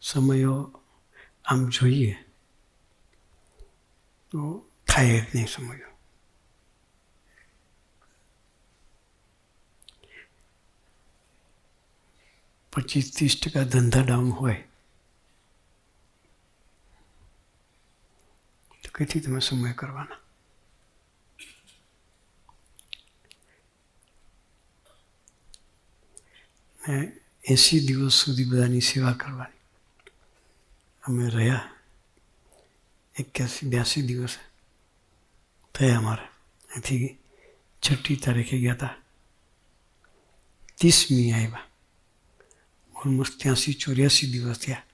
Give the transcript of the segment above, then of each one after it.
સમયો આમ જોઈએ તો થાય જ નહીં સમયો. %25-30% ધંધા ડાઉન હોય તો કઈથી તમે સમય કરવાના? ને 80 દિવસ સુધી બધાની સેવા કરવાની. અમે રહ્યા 81-82 દિવસ થયા અમારે. અહીંથી 6મી તારીખે ગયા હતા, 30મી આવ્યા. ઓલમોસ્ટ 83-84 દિવસ થયા.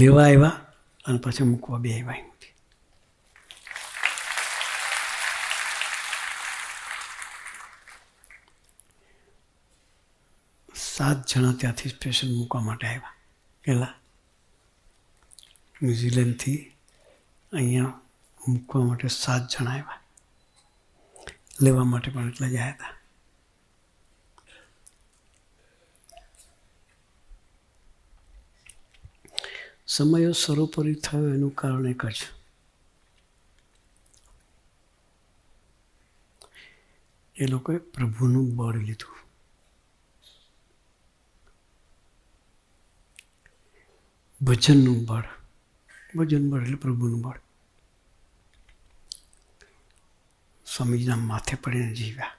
લેવા આવ્યા અને પછી મૂકવા બે આવ્યા. 7 જણા ત્યાંથી સ્ટેશન મૂકવા માટે આવ્યા. પહેલાં ન્યૂઝીલેન્ડથી અહીંયા મૂકવા માટે 7 જણા આવ્યા. લેવા માટે પણ એટલા જ આવ્યા હતા. સમયો સર્વોપરી થયો એનું કારણ એક જ, એ લોકોએ પ્રભુનું બળ લીધું. ભજનનું બળ. ભજન બળ એટલે પ્રભુનું બળ. સ્વામીજીના માથે પડીને જીવ્યા.